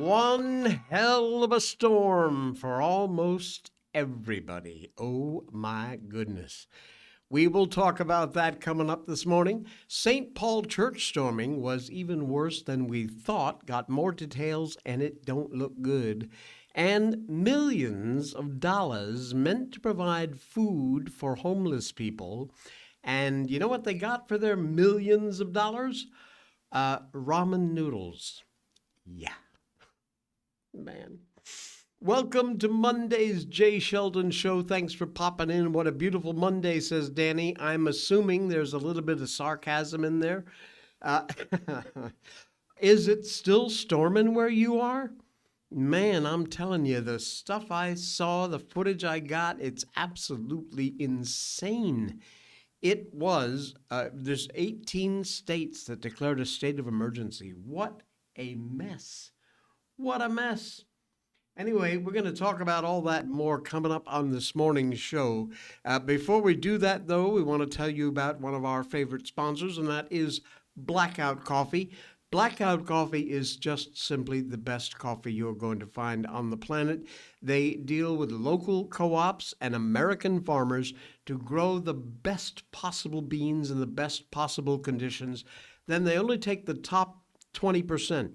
One hell of a storm for almost everybody. Oh my goodness. We will talk about that coming up this morning. St. Paul church storming was even worse than we thought. Got more details and it don't look good. And millions of dollars meant to provide food for homeless people. And you know what they got for their millions of dollars? Ramen noodles. Yeah, man. Welcome to Monday's Jay Sheldon Show. Thanks for popping in. What a beautiful Monday, says Danny. I'm assuming there's a little bit of sarcasm in there. Uh, is it still storming where you are? Man, I'm telling you, the stuff I saw, the footage I got, it's absolutely insane. There's 18 states that declared a state of emergency. What a mess. What a mess. Anyway, we're going to talk about all that and more coming up on this morning's show. Before we do that, though, we want to tell you about one of our favorite sponsors, and that is Blackout Coffee. Blackout Coffee is just simply the best coffee you're going to find on the planet. They deal with local co ops and American farmers to grow the best possible beans in the best possible conditions. Then they only take the top 20%.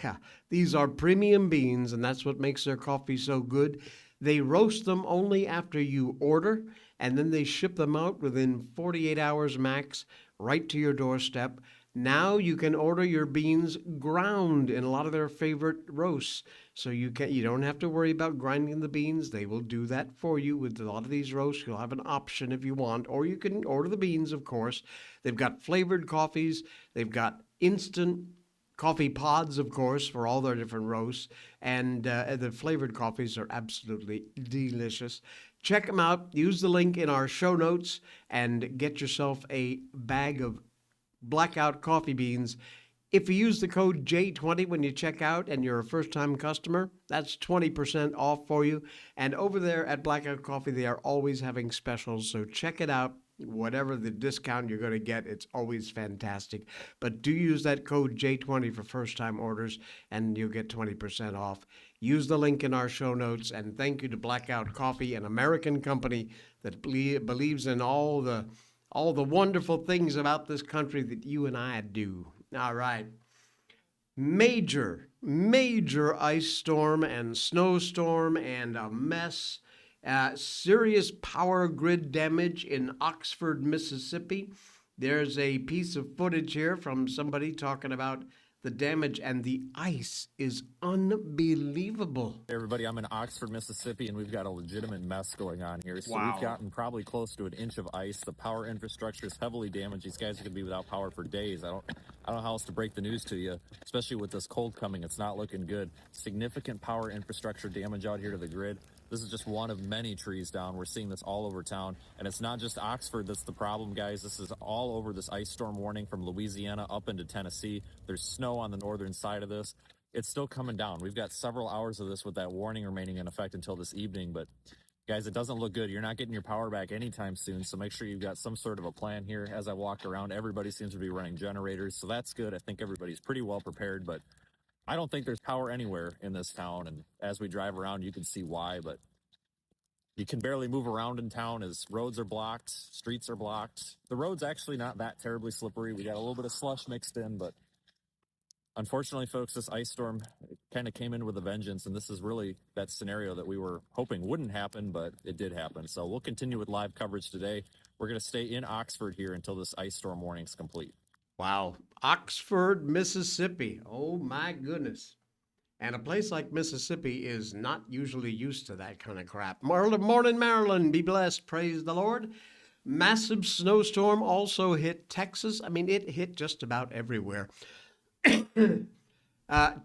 Yeah, these are premium beans, and that's what makes their coffee so good. They roast them only after you order, and then they ship them out within 48 hours max, right to your doorstep. Now you can order your beans ground in a lot of their favorite roasts. So you don't have to worry about grinding the beans. They will do that for you with a lot of these roasts. You'll have an option if you want, or you can order the beans, of course. They've got flavored coffees. They've got instant coffee pods, of course, for all their different roasts, and the flavored coffees are absolutely delicious. Check them out. Use the link in our show notes and get yourself a bag of Blackout coffee beans. If you use the code J20 when you check out and you're a first time customer, that's 20% off for you. And over there at Blackout Coffee, they are always having specials, so check it out. Whatever the discount you're going to get, it's always fantastic. But do use that code J20 for first time orders and you'll get 20% off. Use the link in our show notes. And thank you to Blackout Coffee, an American company that believes in all the wonderful things about this country that you and I do. All right. Major ice storm and snowstorm and a mess. Serious power grid damage in Oxford, Mississippi. There's a piece of footage here from somebody talking about the damage, and the ice is unbelievable. Hey everybody, I'm in Oxford, Mississippi, and we've got a legitimate mess going on here. So Wow. we've gotten probably close to an inch of ice. The power infrastructure is heavily damaged. These guys are going to be without power for days. I don't know how else to break the news to you, especially with this cold coming. It's not looking good. Significant power infrastructure damage out here to the grid. This is just one of many trees down. We're seeing this all over town. And it's not just Oxford that's the problem, guys. This is all over this ice storm warning from Louisiana up into Tennessee. There's snow on the northern side of this. It's still coming down. We've got several hours of this with that warning remaining in effect until this evening. But guys, it doesn't look good. You're not getting your power back anytime soon. So make sure you've got some sort of a plan here. As I walked around, everybody seems to be running generators. So that's good. I think everybody's pretty well prepared. But I don't think there's power anywhere in this town. And as we drive around, you can see why. But you can barely move around in town as roads are blocked, streets are blocked. The road's actually not that terribly slippery. We got a little bit of slush mixed in, but unfortunately, folks, this ice storm kind of came in with a vengeance, and this is really that scenario that we were hoping wouldn't happen, but it did happen. So we'll continue with live coverage today. We're going to stay in Oxford here until this ice storm warning is complete. Wow. Oxford, Mississippi. Oh my goodness. And a place like Mississippi is not usually used to that kind of crap. Morning, Maryland. Be blessed. Praise the Lord. Massive snowstorm also hit Texas. I mean, it hit just about everywhere.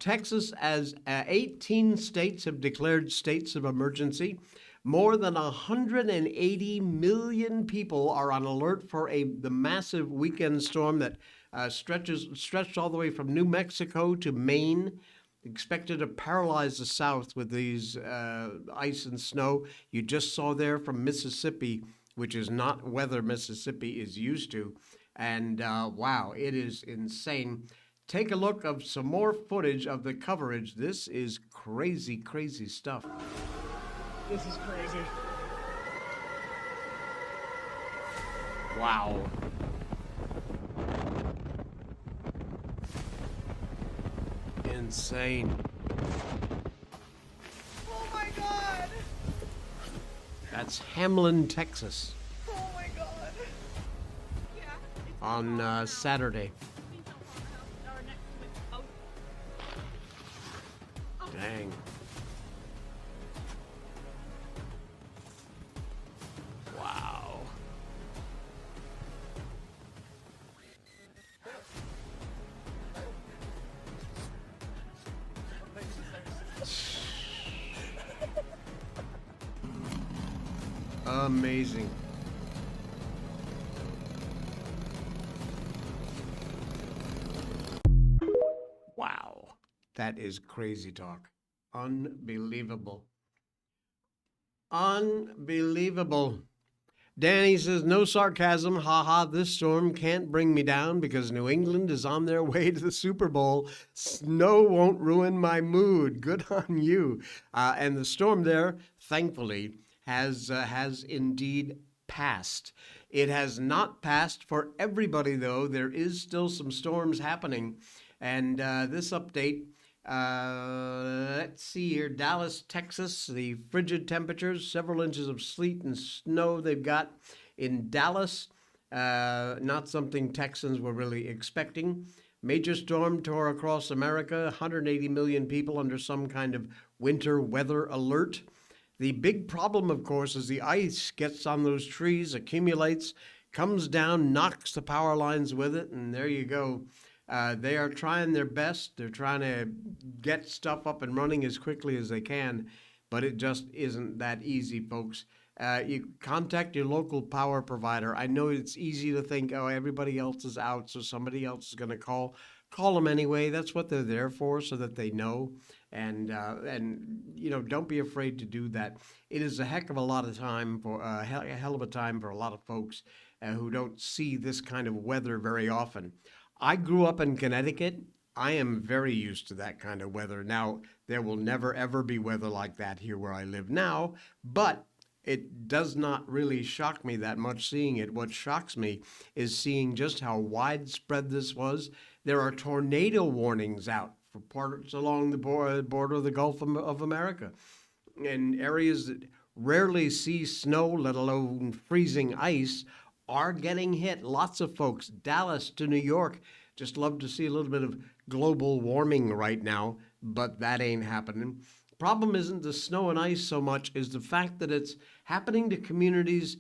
Texas, as 18 states have declared states of emergency. More than 180 million people are on alert for the massive weekend storm that stretched all the way from New Mexico to Maine, expected to paralyze the South with these ice and snow. You just saw there from Mississippi, which is not weather Mississippi is used to. And wow, it is insane. take a look of some more footage of the coverage. This is crazy, crazy stuff. This is crazy. Wow. Insane. Oh my god! That's Hamlin, Texas, Oh my god! on Saturday. Dang. Wow. Amazing. Wow. That is crazy talk. Unbelievable. Unbelievable. Danny says, no sarcasm. Haha, this storm can't bring me down because New England is on their way to the Super Bowl. Snow won't ruin my mood. Good on you. And the storm there, thankfully, has indeed passed. It has not passed for everybody, though. There is still some storms happening. And this update, let's see here. Dallas, Texas, the frigid temperatures, several inches of sleet and snow they've got in Dallas. Not something Texans were really expecting. Major storm tore across America, 180 million people under some kind of winter weather alert. The big problem, of course, is the ice gets on those trees, accumulates, comes down, knocks the power lines with it, and there you go. They are trying their best. They're trying to get stuff up and running as quickly as they can, but it just isn't that easy, folks. You contact your local power provider. I know it's easy to think, oh, everybody else is out, so somebody else is going to call. Call them anyway. That's what they're there for, so that they know. And don't be afraid to do that. It is a heck of a lot of time for a hell of a time for a lot of folks who don't see this kind of weather very often. I grew up in Connecticut. I am very used to that kind of weather. Now, there will never, ever be weather like that here where I live now, but it does not really shock me that much seeing it. What shocks me is seeing just how widespread this was. There are tornado warnings out for parts along the border of the Gulf of America. In areas that rarely see snow, let alone freezing ice, are getting hit. Lots of folks, Dallas to New York, just love to see a little bit of global warming right now, but that ain't happening. Problem isn't the snow and ice so much is the fact that it's happening to communities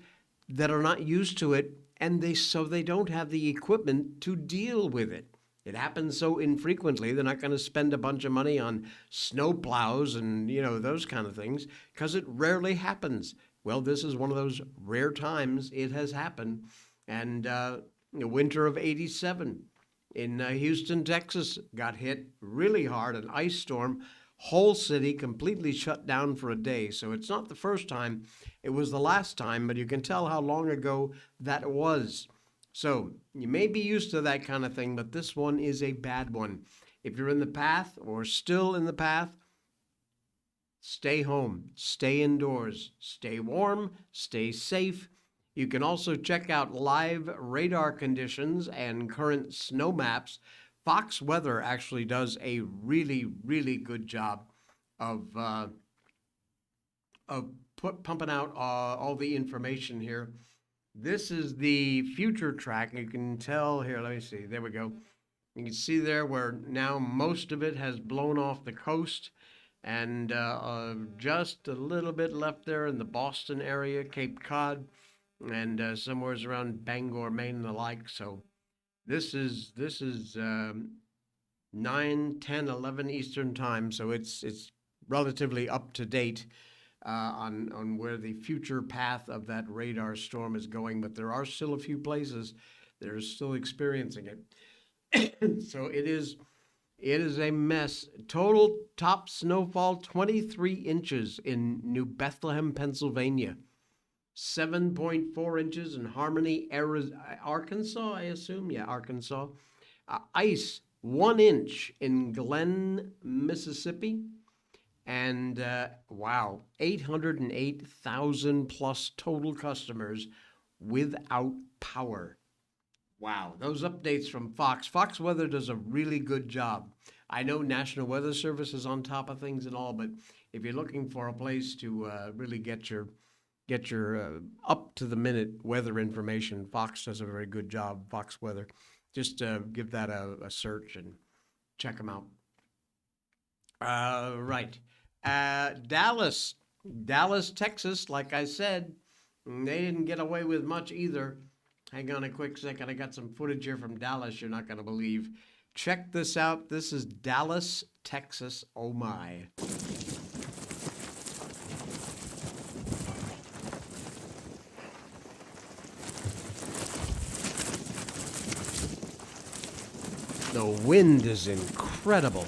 that are not used to it, and they don't have the equipment to deal with it. It happens so infrequently, they're not going to spend a bunch of money on snow plows and, those kind of things, because it rarely happens. Well, this is one of those rare times it has happened. And the winter of '87 in Houston, Texas, got hit really hard, an ice storm. Whole city completely shut down for a day. So it's not the first time, it was the last time, but you can tell how long ago that was. So you may be used to that kind of thing, but this one is a bad one. If you're in the path or still in the path, stay home, stay indoors, stay warm, stay safe. You can also check out live radar conditions and current snow maps. Fox Weather actually does a really, really good job of pumping out all the information here. This is the future track. You can tell here, let me see, there we go. You can see there where now most of it has blown off the coast, and just a little bit left there in the Boston area, Cape Cod, and somewhere around Bangor, Maine, and the like. So this is 9, 10, 11 Eastern time, so it's relatively up to date on where the future path of that radar storm is going. But there are still a few places that are still experiencing it. So it is a mess. Total top snowfall 23 inches in New Bethlehem, Pennsylvania. 7.4 inches in Harmony, Arkansas, I assume. Yeah, Arkansas. Ice 1 inch in Glen, Mississippi. And wow, 808,000 plus total customers without power. Wow, those updates from Fox. Fox Weather does a really good job. I know National Weather Service is on top of things and all, but if you're looking for a place to really get your up to the minute weather information, Fox does a very good job. Fox Weather, just give that a search and check them out. Right, Dallas, Texas. Like I said, they didn't get away with much either. Hang on a quick second. I got some footage here from Dallas you're not going to believe. Check this out. This is Dallas, Texas. Oh my. The wind is incredible.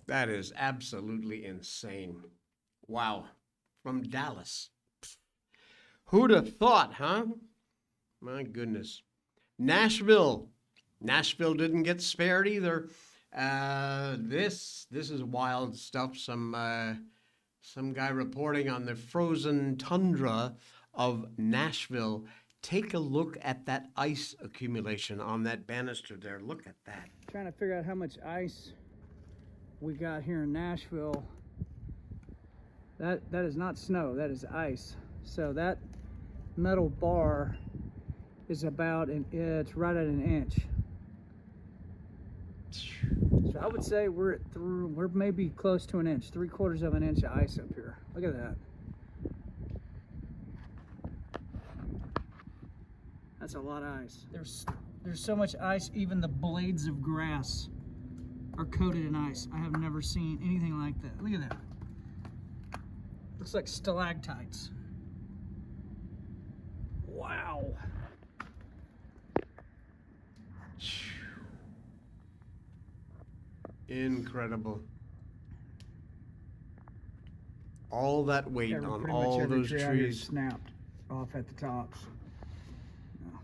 That is absolutely insane. Wow. From Dallas. Who'd have thought, huh? My goodness. Nashville. Nashville didn't get spared either. This is wild stuff. Some guy reporting on the frozen tundra of Nashville. Take a look at that ice accumulation on that banister there. Look at that. Trying to figure out how much ice we got here in Nashville. That is not snow, that is ice. So that metal bar is about it's right at an inch. So I would say we're maybe close to an inch, 3/4 of an inch of ice up here. Look at that. That's a lot of ice. There's so much ice, even the blades of grass are coated in ice. I have never seen anything like that. Look at that. Looks like stalactites. Wow. Incredible. All that weight on Pretty all much every those tree out here trees. snapped off at the tops. No.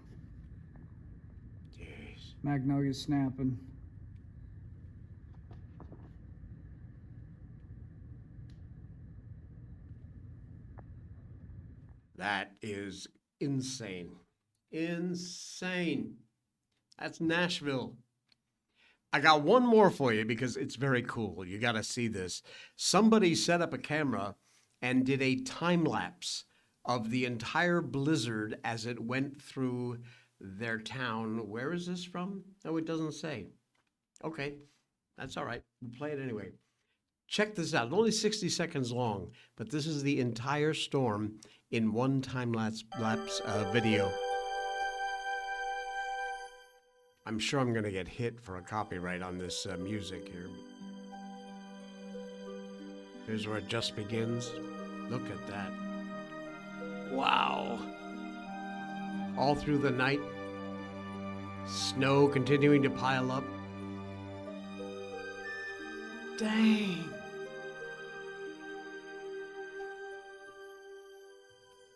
Jeez. Magnolia's snapping. That is insane. Insane. That's Nashville. I got one more for you because it's very cool. You got to see this. Somebody set up a camera and did a time lapse of the entire blizzard as it went through their town. Where is this from? Oh, it doesn't say. Okay, that's all right. We'll play it anyway. Check this out. Only 60 seconds long, but this is the entire storm in one time lapse video. I'm sure I'm going to get hit for a copyright on this music here. Here's where it just begins. Look at that. Wow. All through the night. Snow continuing to pile up. Dang.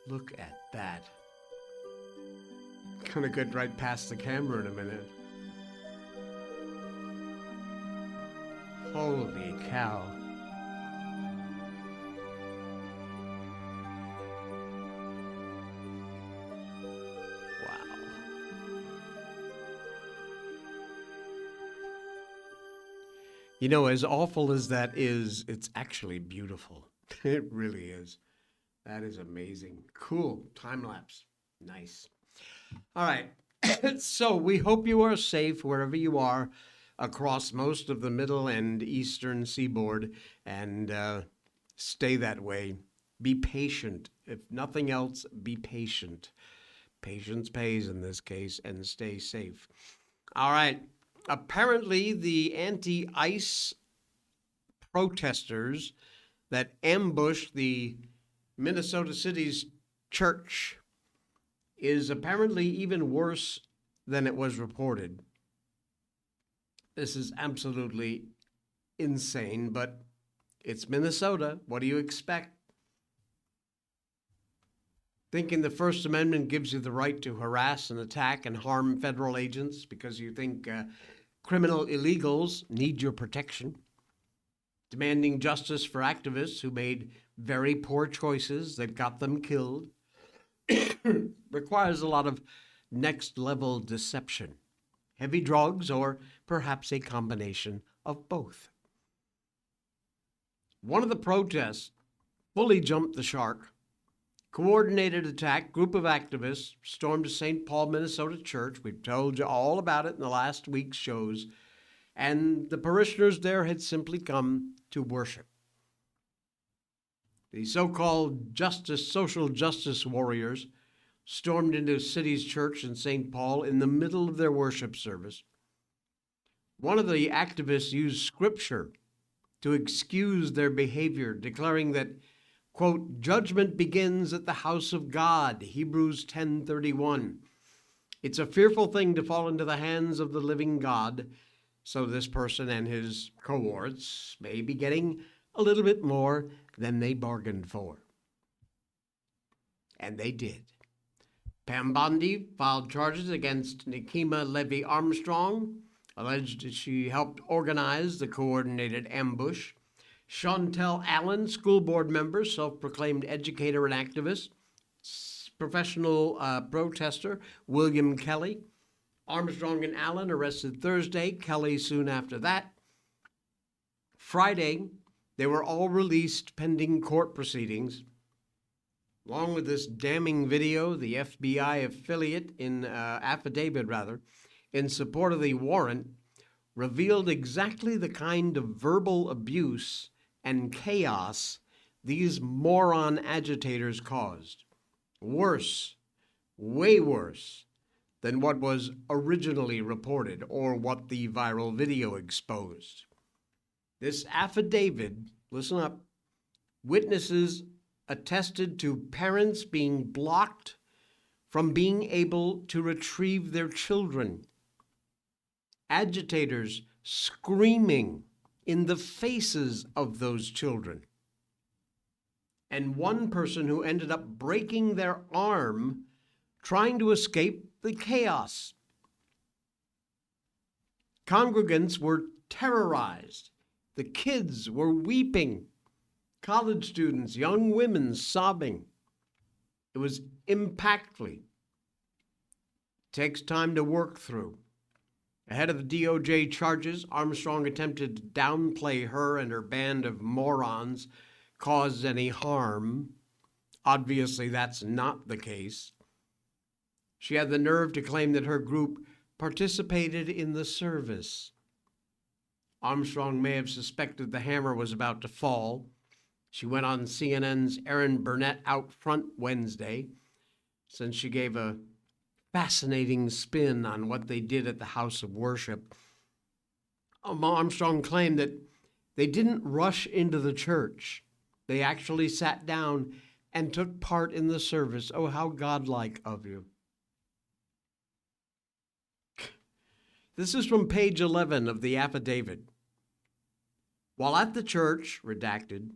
Look at that. Gonna get right past the camera in a minute. Holy cow. Wow. You know, as awful as that is, it's actually beautiful. It really is. That is amazing. Cool. Time lapse. Nice. All right. So we hope you are safe wherever you are across most of the middle and eastern seaboard, and stay that way. Be patient. If nothing else, be patient. Patience pays in this case, and stay safe. All right. Apparently, the anti-ice protesters that ambushed the Minnesota City's church is apparently even worse than it was reported. This is absolutely insane, but it's Minnesota. What do you expect? Thinking the First Amendment gives you the right to harass and attack and harm federal agents because you think criminal illegals need your protection. Demanding justice for activists who made very poor choices that got them killed requires a lot of next-level deception, heavy drugs, or perhaps a combination of both. One of the protests fully jumped the shark. Coordinated attack, group of activists stormed a St. Paul, Minnesota church. We've told you all about it in the last week's shows. And the parishioners there had simply come to worship. The so-called social justice warriors stormed into the city's church in St. Paul in the middle of their worship service. One of the activists used scripture to excuse their behavior, declaring that, quote, judgment begins at the house of God, Hebrews 10:31. It's a fearful thing to fall into the hands of the living God, so this person and his cohorts may be getting a little bit more than they bargained for. And they did. Pam Bondi filed charges against Nikema Levy Armstrong, alleged she helped organize the coordinated ambush. Chantel Allen, school board member, self-proclaimed educator and activist. Professional protester William Kelly. Armstrong and Allen arrested Thursday, Kelly soon after that. Friday, they were all released pending court proceedings. Along with this damning video, the FBI affidavit in support of the warrant revealed exactly the kind of verbal abuse and chaos these moron agitators caused. Worse, way worse than what was originally reported or what the viral video exposed. This affidavit, listen up, witnesses attested to parents being blocked from being able to retrieve their children. Agitators screaming in the faces of those children. And one person who ended up breaking their arm trying to escape the chaos. Congregants were terrorized. The kids were weeping. College students, young women sobbing. It was impactful. Takes time to work through. Ahead of the DOJ charges, Armstrong attempted to downplay her and her band of morons caused any harm. Obviously, that's not the case. She had the nerve to claim that her group participated in the service. Armstrong may have suspected the hammer was about to fall. She went on CNN's Erin Burnett Out Front Wednesday, since she gave a fascinating spin on what they did at the house of worship. Armstrong claimed that they didn't rush into the church. They actually sat down and took part in the service. Oh, how godlike of you. This is from page 11 of the affidavit. While at the church, redacted,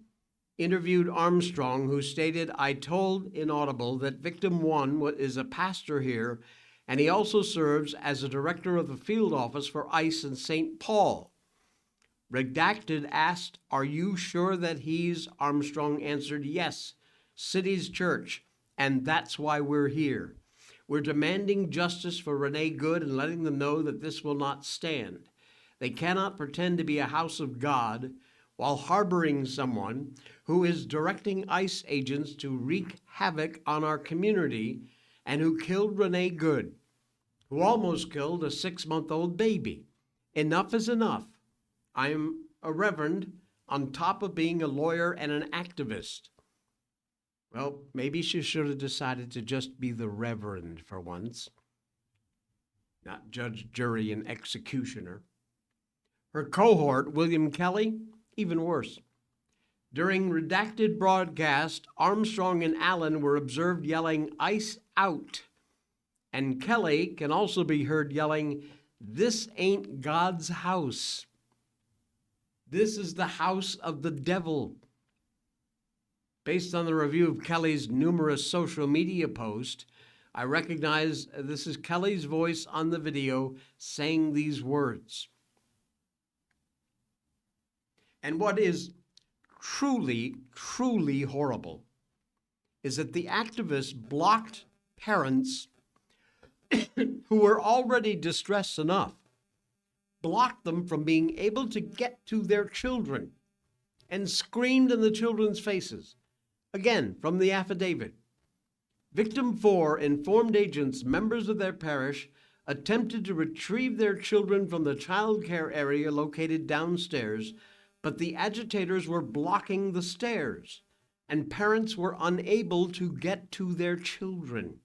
interviewed Armstrong, who stated, I told Inaudible that victim one is a pastor here, and he also serves as a director of the field office for ICE in St. Paul. Redacted asked, are you sure that he's? Armstrong answered, yes, City's church, and that's why we're here. We're demanding justice for Renee Good and letting them know that this will not stand. They cannot pretend to be a house of God while harboring someone who is directing ICE agents to wreak havoc on our community and who killed Renee Good, who almost killed a 6-month-old baby. Enough is enough. I'm a reverend on top of being a lawyer and an activist. Well, maybe she should have decided to just be the reverend for once, not judge, jury, and executioner. Her cohort, William Kelly, even worse. During redacted broadcast, Armstrong and Allen were observed yelling, ICE out. And Kelly can also be heard yelling, This ain't God's house. This is the house of the devil. Based on the review of Kelly's numerous social media posts, I recognize this is Kelly's voice on the video saying these words. And what is truly, truly horrible is that the activists blocked parents who were already distressed enough, blocked them from being able to get to their children, and screamed in the children's faces. Again, from the affidavit. Victim 4 informed agents members of their parish attempted to retrieve their children from the child care area located downstairs, but the agitators were blocking the stairs, and parents were unable to get to their children.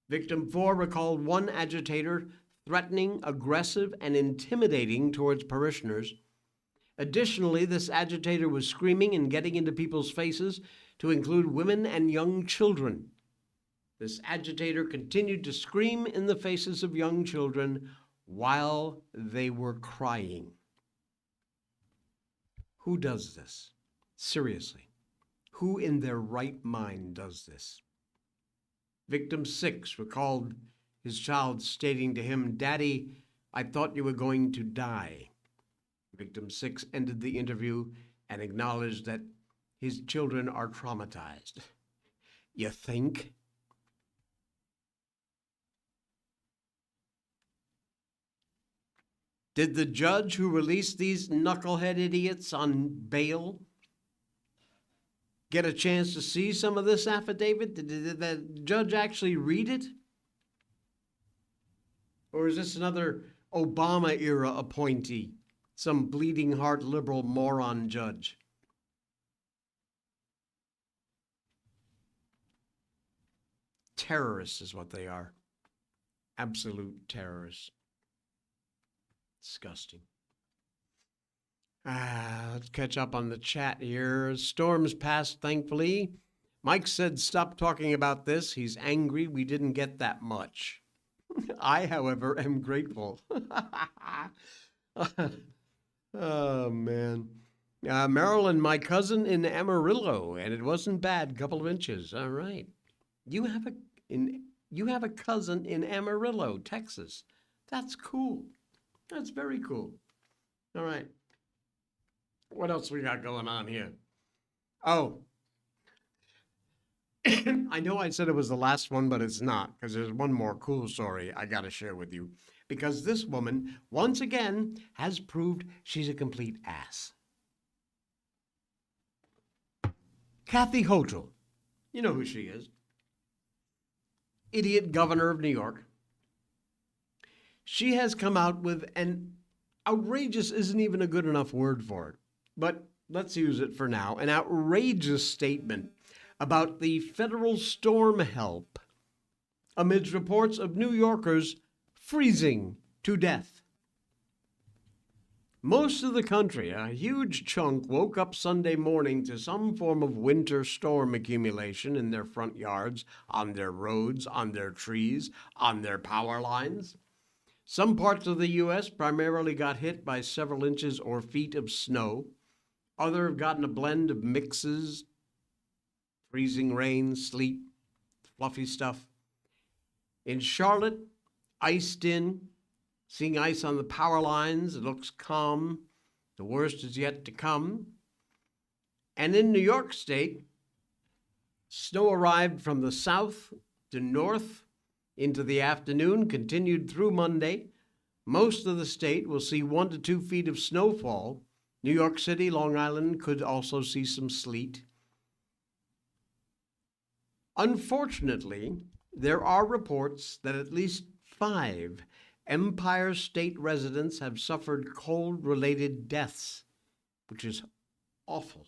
Victim 4 recalled one agitator threatening, aggressive, and intimidating towards parishioners. Additionally, this agitator was screaming and getting into people's faces, to include women and young children. This agitator continued to scream in the faces of young children while they were crying. Who does this? Seriously, who in their right mind does this? Victim 6 recalled his child stating to him, "Daddy, I thought you were going to die." Victim 6 ended the interview and acknowledged that his children are traumatized. You think? Did the judge who released these knucklehead idiots on bail get a chance to see some of this affidavit? Did the judge actually read it? Or is this another Obama-era appointee, some bleeding heart liberal moron judge? Terrorists is what they are. Absolute terrorists. Disgusting. Let's catch up on the chat here. Storms passed, thankfully. Mike said, stop talking about this. He's angry we didn't get that much. I, however, am grateful. Oh, man. Marilyn, my cousin in Amarillo, and it wasn't bad, couple of inches. All right. You have a cousin in Amarillo, Texas. That's cool. That's very cool. All right. What else we got going on here? Oh. I know I said it was the last one, but it's not, because there's one more cool story I got to share with you. Because this woman, once again, has proved she's a complete ass. Kathy Hochul. You know who she is. Idiot governor of New York. She has come out with an outrageous, isn't even a good enough word for it, but let's use it for now, an outrageous statement about the federal storm help amidst reports of New Yorkers freezing to death. Most of the country, a huge chunk, woke up Sunday morning to some form of winter storm accumulation in their front yards, on their roads, on their trees, on their power lines. Some parts of the U.S. primarily got hit by several inches or feet of snow. Others have gotten a blend of mixes, freezing rain, sleet, fluffy stuff. In Charlotte, iced in, seeing ice on the power lines. It looks calm. The worst is yet to come. And in New York State, snow arrived from the south to north into the afternoon, continued through Monday. Most of the state will see 1 to 2 feet of snowfall. New York City, Long Island could also see some sleet. Unfortunately, there are reports that at least 5 Empire State residents have suffered cold-related deaths, which is awful.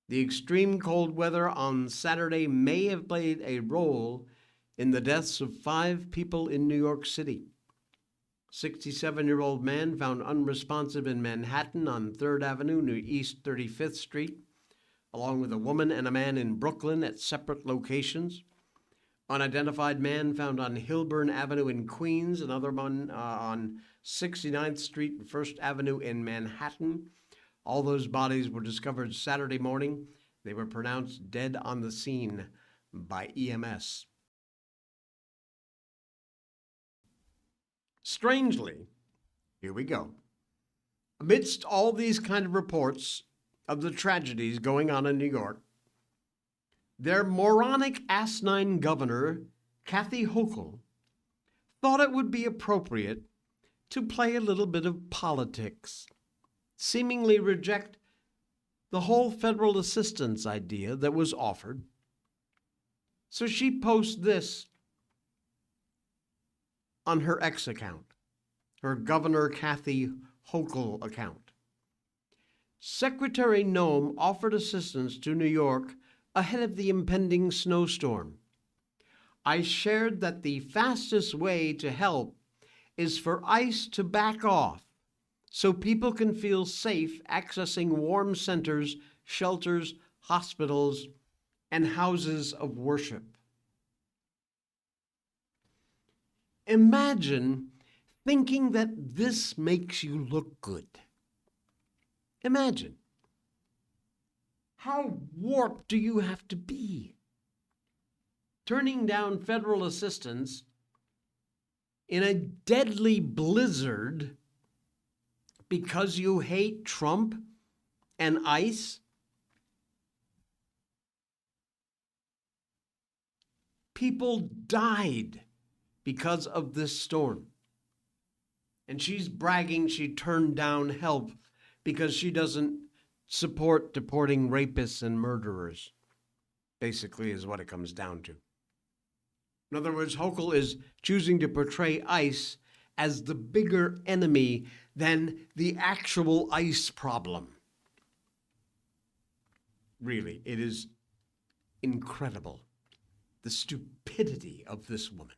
The extreme cold weather on Saturday may have played a role in the deaths of 5 people in New York City. 67-year-old man found unresponsive in Manhattan on 3rd Avenue near East 35th Street, along with a woman and a man in Brooklyn at separate locations. Unidentified man found on Hilburn Avenue in Queens, another one on 69th Street and First Avenue in Manhattan. All those bodies were discovered Saturday morning. They were pronounced dead on the scene by EMS. Strangely, here we go. Amidst all these kind of reports of the tragedies going on in New York, their moronic asinine governor, Kathy Hochul, thought it would be appropriate to play a little bit of politics, seemingly reject the whole federal assistance idea that was offered. So she posts this on her X account, her Governor Kathy Hochul account. Secretary Noem offered assistance to New York ahead of the impending snowstorm. I shared that the fastest way to help is for ICE to back off so people can feel safe accessing warm centers, shelters, hospitals, and houses of worship. Imagine thinking that this makes you look good. Imagine. How warped do you have to be? Turning down federal assistance in a deadly blizzard because you hate Trump and ICE? People died because of this storm. And she's bragging she turned down help because she doesn't support deporting rapists and murderers, basically is what it comes down to. In other words, Hochul is choosing to portray ICE as the bigger enemy than the actual ICE problem. Really, it is incredible, the stupidity of this woman.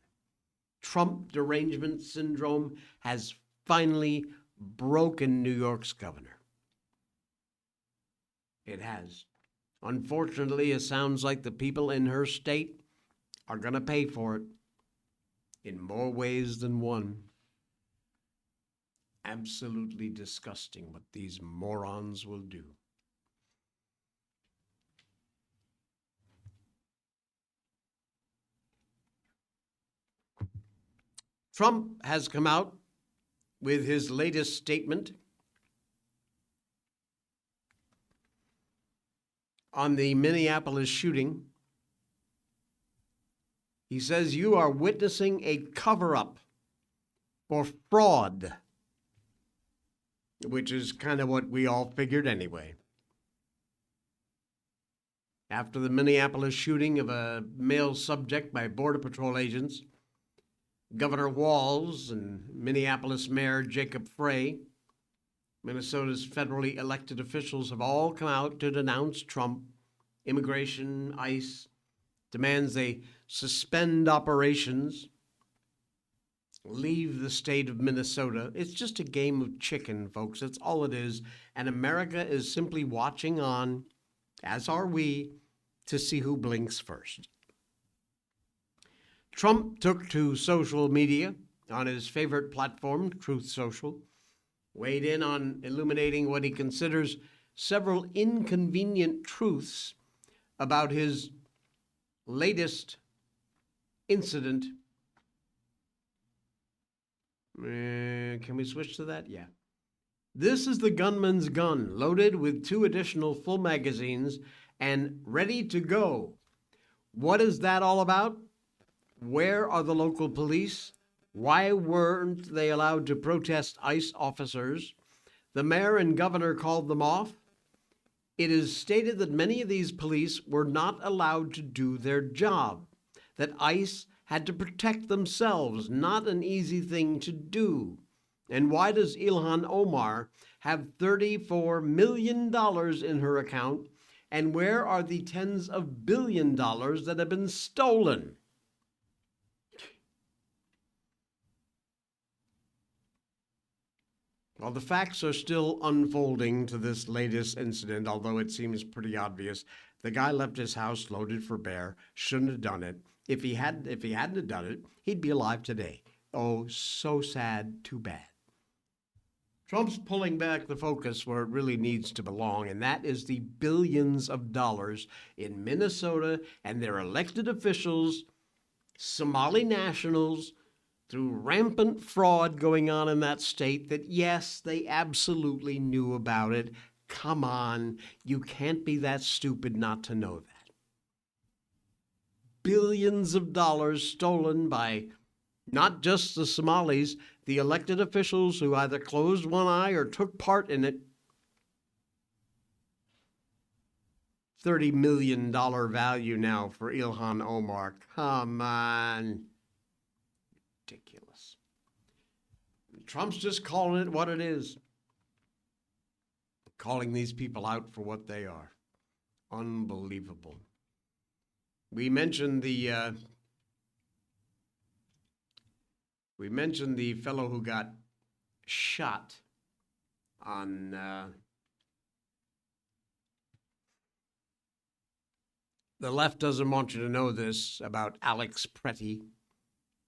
Trump derangement syndrome has finally broken New York's governor. It has. Unfortunately, it sounds like the people in her state are going to pay for it in more ways than one. Absolutely disgusting what these morons will do. Trump has come out with his latest statement on the Minneapolis shooting. He says you are witnessing a cover-up for fraud, which is kind of what we all figured anyway. After the Minneapolis shooting of a male subject by Border Patrol agents, Governor Walz and Minneapolis Mayor Jacob Frey, Minnesota's federally elected officials have all come out to denounce Trump. Immigration, ICE, demands they suspend operations, leave the state of Minnesota. It's just a game of chicken, folks. That's all it is. And America is simply watching on, as are we, to see who blinks first. Trump took to social media on his favorite platform, Truth Social, weighed in on illuminating what he considers several inconvenient truths about his latest incident. Can we switch to that? Yeah. This is the gunman's gun, loaded with 2 additional full magazines and ready to go. What is that all about? Where are the local police? Why weren't they allowed to protest ICE officers? The mayor and governor called them off. It is stated that many of these police were not allowed to do their job, that ICE had to protect themselves, not an easy thing to do. And why does Ilhan Omar have $34 million in her account? And where are the tens of billions of dollars that have been stolen? Well, the facts are still unfolding to this latest incident, although it seems pretty obvious. The guy left his house loaded for bear, shouldn't have done it. If he hadn't have done it, he'd be alive today. Oh, so sad, too bad. Trump's pulling back the focus where it really needs to belong, and that is the billions of dollars in Minnesota and their elected officials, Somali nationals, through rampant fraud going on in that state that, yes, they absolutely knew about it. Come on, you can't be that stupid not to know that. Billions of dollars stolen by not just the Somalis, the elected officials who either closed one eye or took part in it. $30 million value now for Ilhan Omar. Come on. Ridiculous. Trump's just calling it what it is. Calling these people out for what they are. Unbelievable. We mentioned the fellow who got shot on the left doesn't want you to know this about Alex Pretty,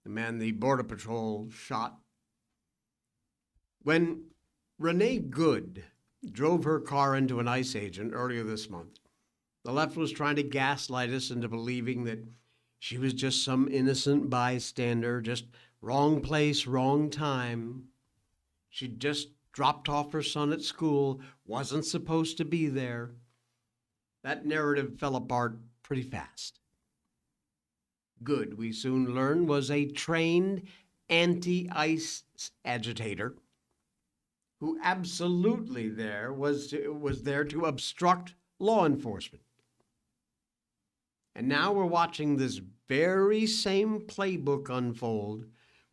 the man the Border Patrol shot. When Renee Good drove her car into an ICE agent earlier this month, the left was trying to gaslight us into believing that she was just some innocent bystander, just wrong place, wrong time. She'd just dropped off her son at school, wasn't supposed to be there. That narrative fell apart pretty fast. Good, we soon learned, was a trained anti-ICE agitator who absolutely was there to obstruct law enforcement. And now we're watching this very same playbook unfold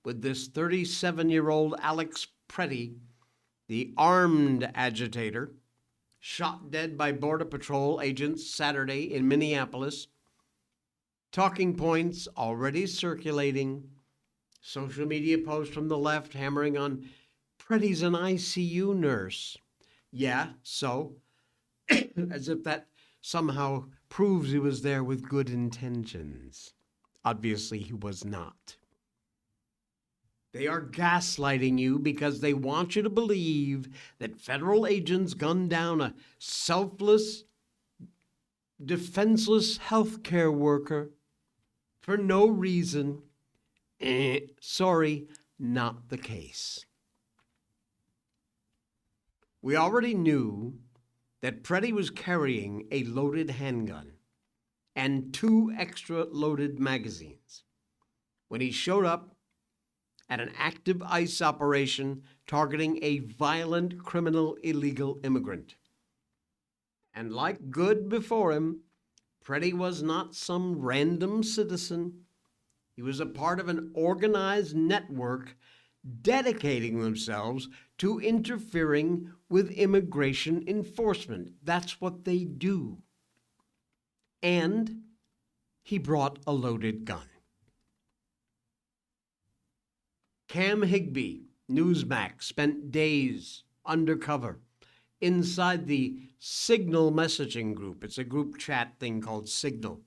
with this 37-year-old Alex Pretty, the armed agitator, shot dead by Border Patrol agents Saturday in Minneapolis. Talking points already circulating. Social media posts from the left hammering on Pretty's an ICU nurse. Yeah, so, as if that somehow proves he was there with good intentions. Obviously, he was not. They are gaslighting you because they want you to believe that federal agents gunned down a selfless, defenseless healthcare worker for no reason. Sorry, not the case. We already knew that Pretty was carrying a loaded handgun and 2 extra loaded magazines when he showed up at an active ICE operation targeting a violent criminal illegal immigrant. And like Good before him, Pretty was not some random citizen. He was a part of an organized network dedicating themselves to interfering with immigration enforcement. That's what they do. And he brought a loaded gun. Cam Higbee, Newsmax, spent days undercover inside the Signal messaging group. It's a group chat thing called Signal.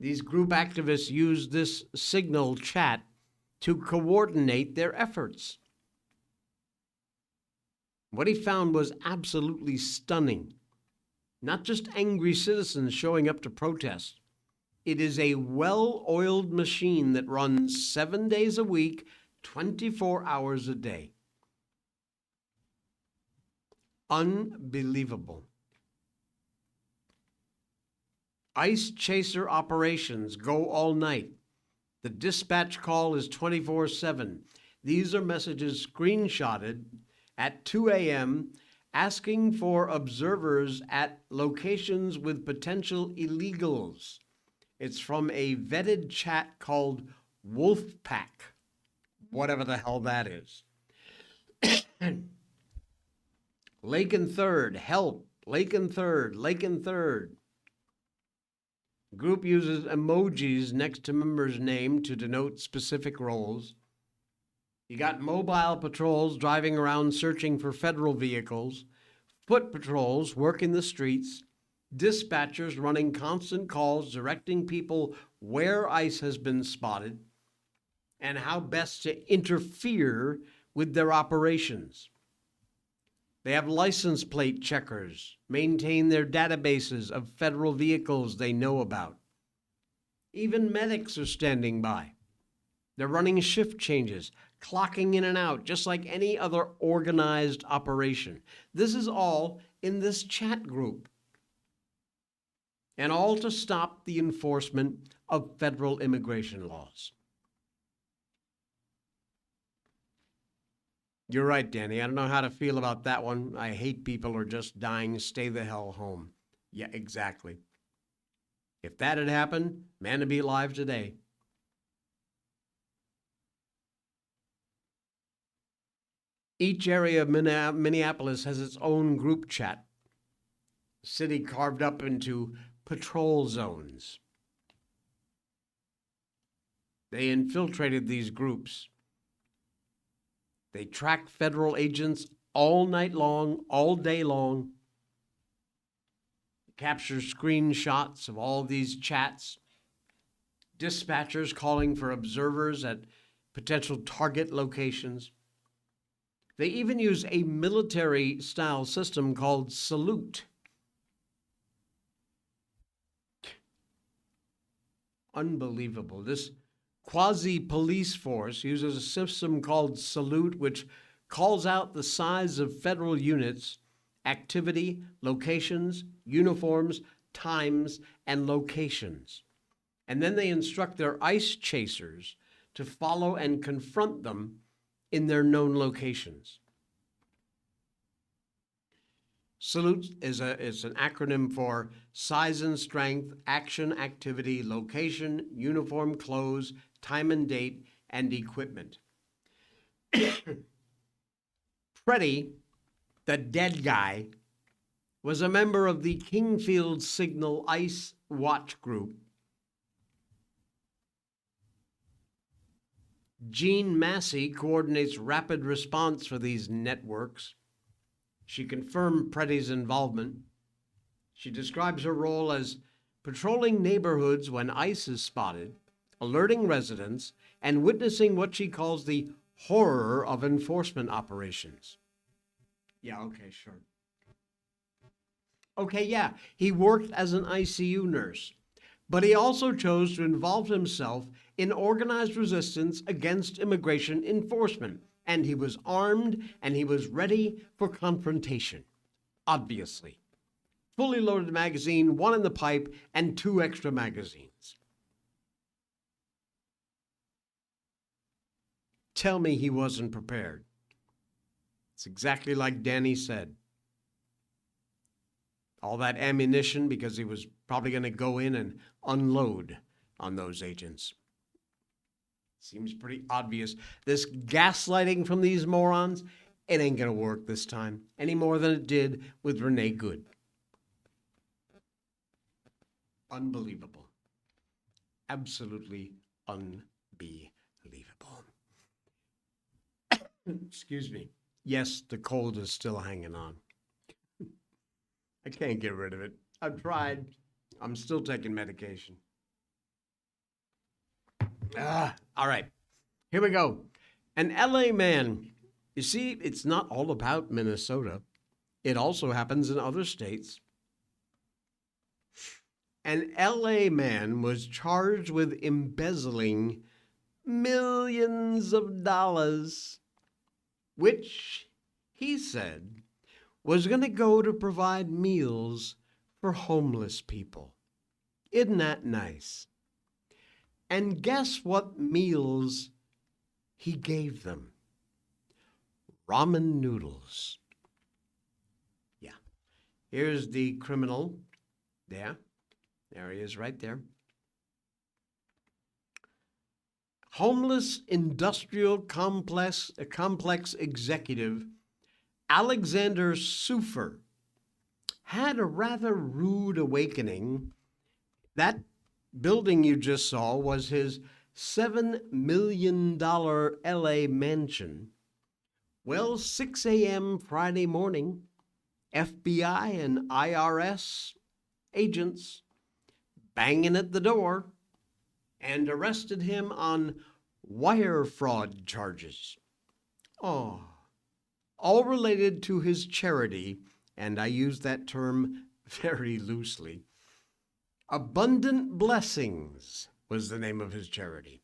These group activists use this Signal chat to coordinate their efforts. What he found was absolutely stunning. Not just angry citizens showing up to protest. It is a well-oiled machine that runs 7 days a week, 24 hours a day. Unbelievable. ICE chaser operations go all night. The dispatch call is 24/7. These are messages screenshotted at 2 a.m. asking for observers at locations with potential illegals. It's from a vetted chat called Wolfpack, whatever the hell that is. Lake and Third, help, Lake and Third, Lake and Third. Group uses emojis next to member's name to denote specific roles. You got mobile patrols driving around searching for federal vehicles, foot patrols working the streets, dispatchers running constant calls directing people where ICE has been spotted, and how best to interfere with their operations. They have license plate checkers, maintain their databases of federal vehicles they know about. Even medics are standing by. They're running shift changes, clocking in and out, just like any other organized operation. This is all in this chat group. And all to stop the enforcement of federal immigration laws. You're right, Danny. I don't know how to feel about that one. I hate people who are just dying. Stay the hell home. Yeah, exactly. If that had happened, man to be alive today. Each area of Minneapolis has its own group chat. The city carved up into patrol zones. They infiltrated these groups. They track federal agents all night long, all day long. Capture screenshots of all these chats. Dispatchers calling for observers at potential target locations. They even use a military-style system called Salute. Unbelievable. This quasi-police force uses a system called Salute, which calls out the size of federal units, activity, locations, uniforms, times, and locations. And then they instruct their ICE chasers to follow and confront them in their known locations. Salute is an acronym for size and strength, action, activity, location, uniform, clothes, time and date, and equipment. Freddie, the dead guy, was a member of the Kingfield Signal ICE Watch Group. Jean Massey coordinates rapid response for these networks. She confirmed Preddy's involvement. She describes her role as patrolling neighborhoods when ICE is spotted, alerting residents, and witnessing what she calls the horror of enforcement operations. Yeah, okay, sure. Okay, yeah, he worked as an ICU nurse, but he also chose to involve himself in organized resistance against immigration enforcement. And he was armed and he was ready for confrontation, obviously. Fully loaded magazine, one in the pipe, and 2 extra magazines. Tell me he wasn't prepared. It's exactly like Danny said. All that ammunition because he was probably going to go in and unload on those agents. Seems pretty obvious. This gaslighting from these morons, it ain't going to work this time any more than it did with Renee Good. Unbelievable. Absolutely unbelievable. Excuse me. Yes, the cold is still hanging on. I can't get rid of it. I've tried. I'm still taking medication. All right, here we go. An LA man. You see, it's not all about Minnesota. It also happens in other states. An LA man was charged with embezzling millions of dollars, which he said was going to go to provide meals for homeless people. Isn't that nice? And guess what meals he gave them? Ramen noodles. Yeah. Here's the criminal. There he is right there. Homeless industrial complex executive Alexander Sufer had a rather rude awakening. That building you just saw was his $7 million LA mansion. Well, 6 a.m. Friday morning, FBI and IRS agents banging at the door. and arrested him on wire fraud charges. Oh, all related to his charity, and I use that term very loosely. Abundant Blessings was the name of his charity.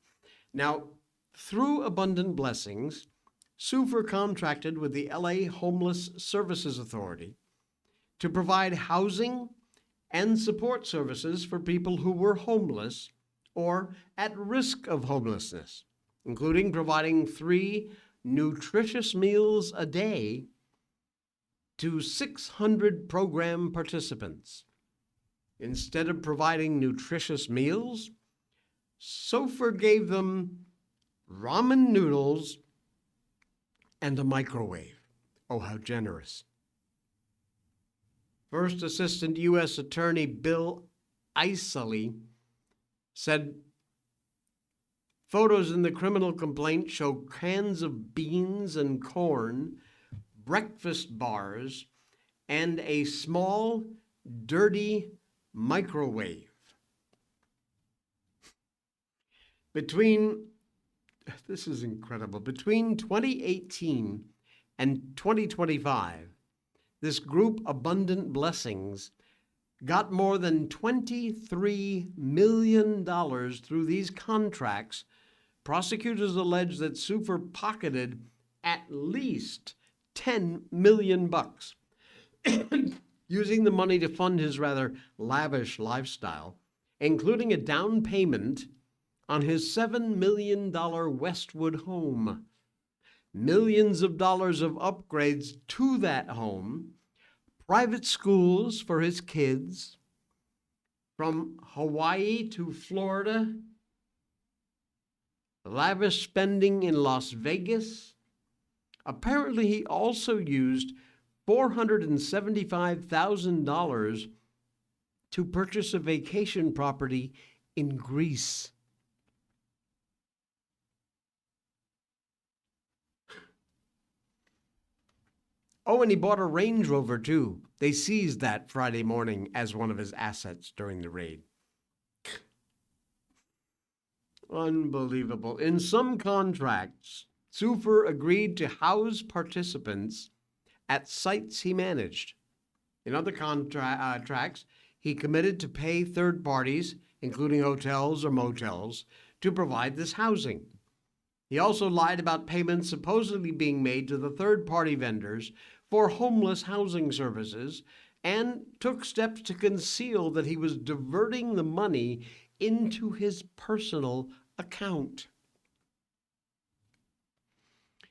Now, through Abundant Blessings, Sufer contracted with the LA Homeless Services Authority to provide housing and support services for people who were homeless or at risk of homelessness, including providing 3 nutritious meals a day to 600 program participants. Instead of providing nutritious meals, Sofer gave them ramen noodles and a microwave. Oh, how generous. First Assistant U.S. Attorney Bill Isley said photos in the criminal complaint show cans of beans and corn, breakfast bars, and a small, dirty microwave. This is incredible, between 2018 and 2025, this group Abundant Blessings got more than $23 million through these contracts. Prosecutors allege that Sufer pocketed at least $10 million using the money to fund his rather lavish lifestyle, including a down payment on his $7 million Westwood home, millions of dollars of upgrades to that home, private schools for his kids, from Hawaii to Florida, lavish spending in Las Vegas. Apparently, he also used $475,000 to purchase a vacation property in Greece. Oh, and he bought a Range Rover, too. They seized that Friday morning as one of his assets during the raid. Unbelievable. In some contracts, Sufer agreed to house participants at sites he managed. In other contracts, he committed to pay third parties, including hotels or motels, to provide this housing. He also lied about payments supposedly being made to the third-party vendors for homeless housing services and took steps to conceal that he was diverting the money into his personal account.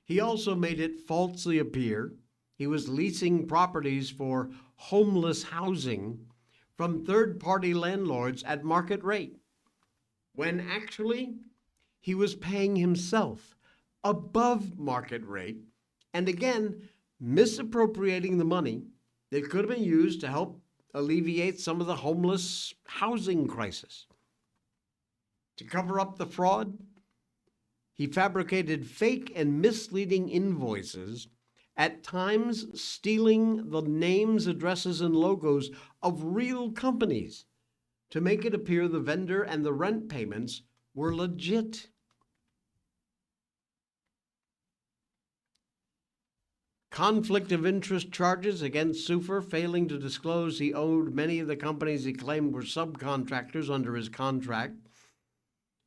He also made it falsely appear he was leasing properties for homeless housing from third-party landlords at market rate, when actually he was paying himself above market rate, and again, misappropriating the money that could have been used to help alleviate some of the homeless housing crisis. To cover up the fraud, he fabricated fake and misleading invoices, at times stealing the names, addresses, and logos of real companies to make it appear the vendor and the rent payments were legit. Conflict of interest charges against Sufer, failing to disclose he owed many of the companies he claimed were subcontractors under his contract.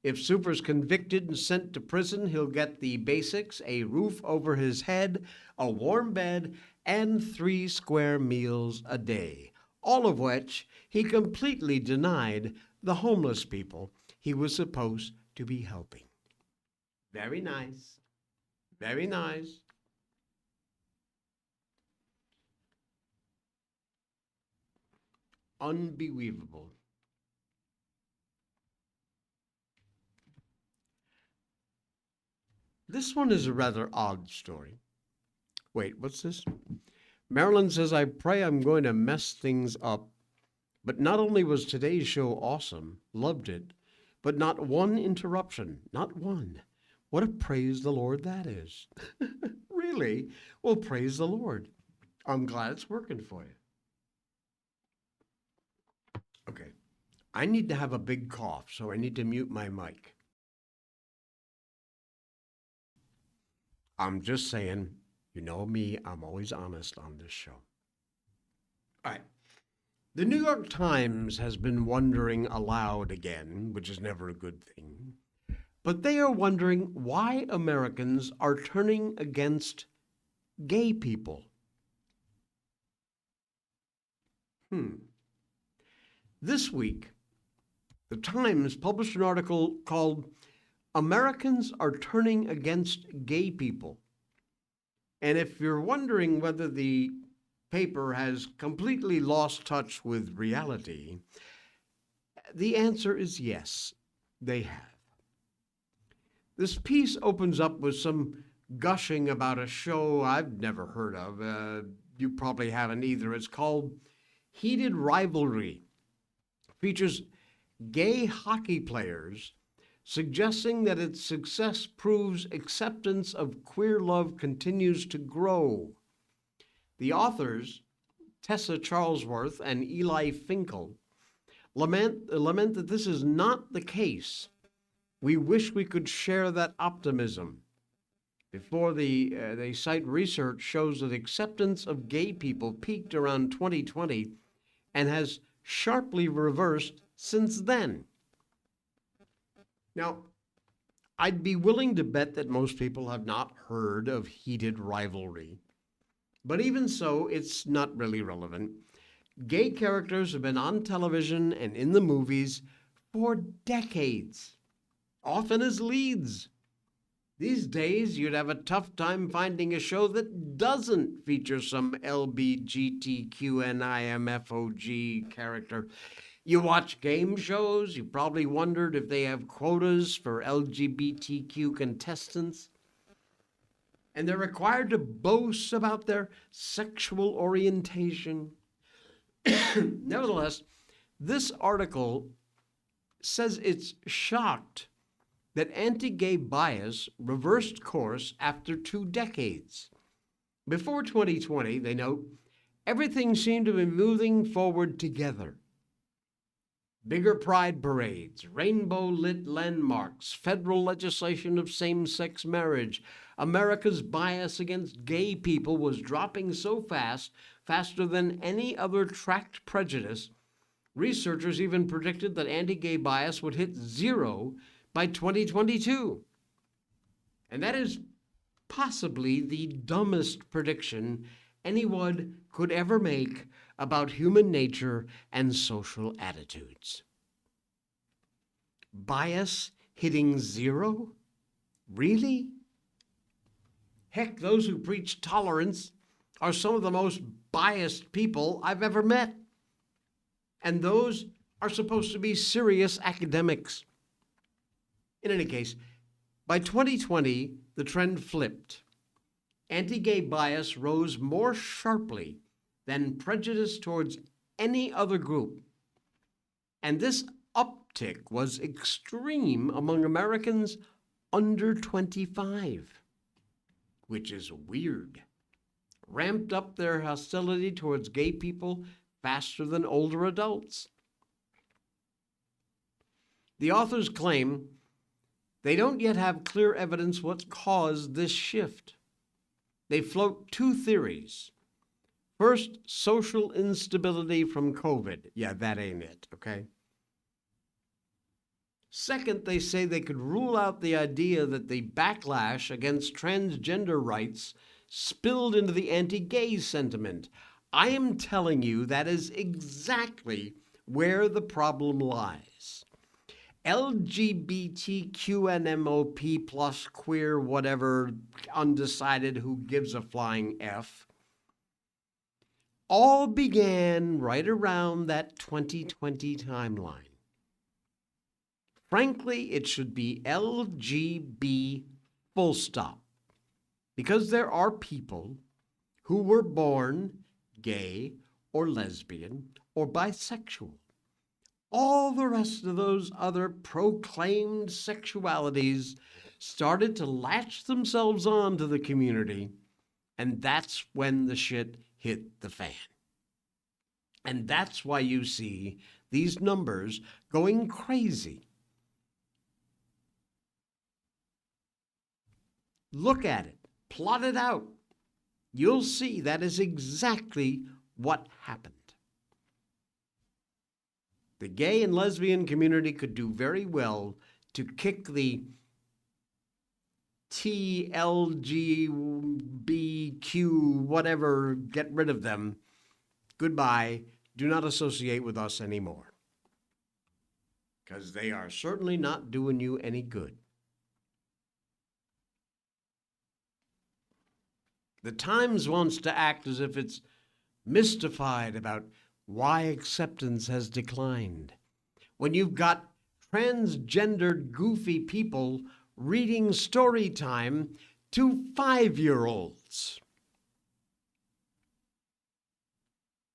If Sufer's convicted and sent to prison, he'll get the basics: a roof over his head, a warm bed, and 3 square meals a day, all of which he completely denied the homeless people he was supposed to be helping. Very nice. Very nice. Unbelievable. This one is a rather odd story. Wait, what's this? Marilyn says, I pray I'm going to mess things up. But not only was today's show awesome, loved it, but not one interruption, not one. What a praise the Lord that is. Really? Well, praise the Lord. I'm glad it's working for you. Okay. I need to have a big cough, so I need to mute my mic. I'm just saying, you know me, I'm always honest on this show. All right. The New York Times has been wondering aloud again, which is never a good thing, but they are wondering why Americans are turning against gay people. This week, the Times published an article called Americans Are Turning Against Gay People. And if you're wondering whether the paper has completely lost touch with reality, the answer is yes, they have. This piece opens up with some gushing about a show I've never heard of. You probably haven't either. It's called Heated Rivalry. Features gay hockey players suggesting that its success proves acceptance of queer love continues to grow. The authors, Tessa Charlesworth and Eli Finkel, lament that this is not the case. We wish we could share that optimism. Before they cite research shows that acceptance of gay people peaked around 2020 and has sharply reversed since then. Now, I'd be willing to bet that most people have not heard of Heated Rivalry. But even so, it's not really relevant. Gay characters have been on television and in the movies for decades, often as leads. These days, you'd have a tough time finding a show that doesn't feature some LBGTQNIMFOG character. You watch game shows, you probably wondered if they have quotas for LGBTQ contestants. And they're required to boast about their sexual orientation. Nevertheless, this article says it's shocked that anti-gay bias reversed course after 2 decades. Before 2020, they note, everything seemed to be moving forward together. Bigger pride parades, rainbow-lit landmarks, federal legislation of same-sex marriage. America's bias against gay people was dropping so fast, faster than any other tracked prejudice. Researchers even predicted that anti-gay bias would hit 0 by 2022. And that is possibly the dumbest prediction anyone could ever make about human nature and social attitudes. Bias hitting 0? Really? Heck, those who preach tolerance are some of the most biased people I've ever met. And those are supposed to be serious academics. In any case, by 2020, the trend flipped. Anti-gay bias rose more sharply than prejudice towards any other group. And this uptick was extreme among Americans under 25, which is weird. Ramped up their hostility towards gay people faster than older adults. The authors claim they don't yet have clear evidence what's caused this shift. They float 2 theories. First, social instability from COVID. Yeah, that ain't it, okay? Second, they say they could rule out the idea that the backlash against transgender rights spilled into the anti-gay sentiment. I am telling you that is exactly where the problem lies. LGBTQNMOP plus queer whatever, undecided, who gives a flying F, all began right around that 2020 timeline. Frankly, it should be LGB full stop, because there are people who were born gay or lesbian or bisexual. All the rest of those other proclaimed sexualities started to latch themselves on to the community, and that's when the shit hit the fan. And that's why you see these numbers going crazy. Look at it, plot it out. You'll see that is exactly what happened. The gay and lesbian community could do very well to kick the TLGBQ, whatever, get rid of them. Goodbye. Do not associate with us anymore. Because they are certainly not doing you any good. The Times wants to act as if it's mystified about why acceptance has declined. When you've got transgendered, goofy people reading story time to 5-year-olds.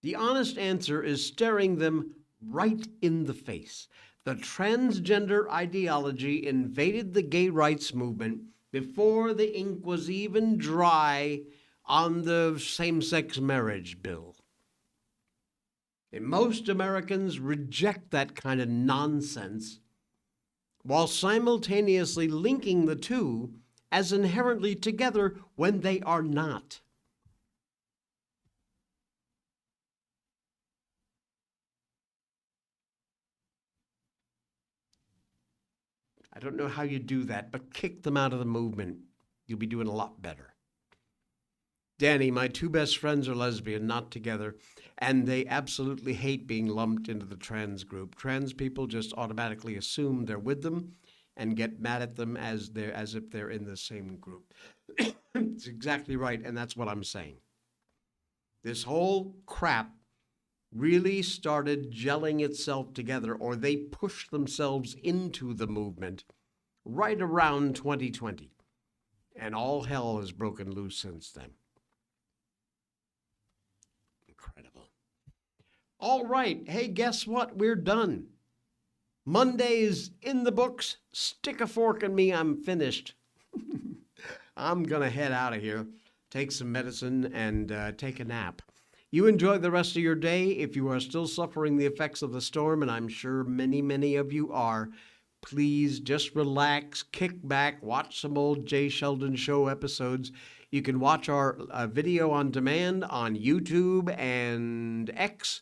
The honest answer is staring them right in the face. The transgender ideology invaded the gay rights movement before the ink was even dry on the same-sex marriage bill. And most Americans reject that kind of nonsense while simultaneously linking the two as inherently together when they are not. I don't know how you do that, but kick them out of the movement. You'll be doing a lot better. Danny, my two best friends are lesbian, not together, and they absolutely hate being lumped into the trans group. Trans people just automatically assume they're with them and get mad at them as if they're in the same group. It's exactly right, and that's what I'm saying. This whole crap really started gelling itself together, or they pushed themselves into the movement right around 2020. And all hell has broken loose since then. Incredible. All right. Hey, guess what? We're done. Monday's in the books. Stick a fork in me. I'm finished. I'm going to head out of here, take some medicine, and take a nap. You enjoy the rest of your day. If you are still suffering the effects of the storm, and I'm sure many, many of you are, please just relax, kick back, watch some old Jay Sheldon Show episodes. You can watch our video on demand on YouTube and X.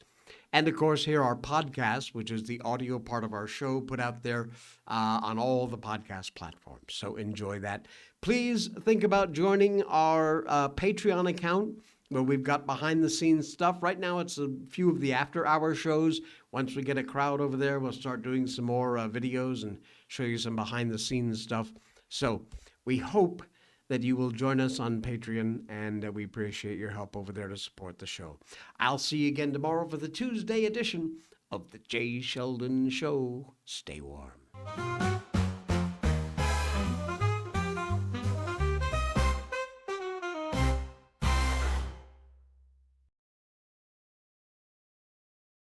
And, of course, hear our podcast, which is the audio part of our show, put out there on all the podcast platforms. So enjoy that. Please think about joining our Patreon account, where we've got behind-the-scenes stuff. Right now, it's a few of the after-hour shows. Once we get a crowd over there, we'll start doing some more videos and show you some behind-the-scenes stuff. So we hope that you will join us on Patreon, and we appreciate your help over there to support the show. I'll see you again tomorrow for the Tuesday edition of the Jay Sheldon Show. Stay warm.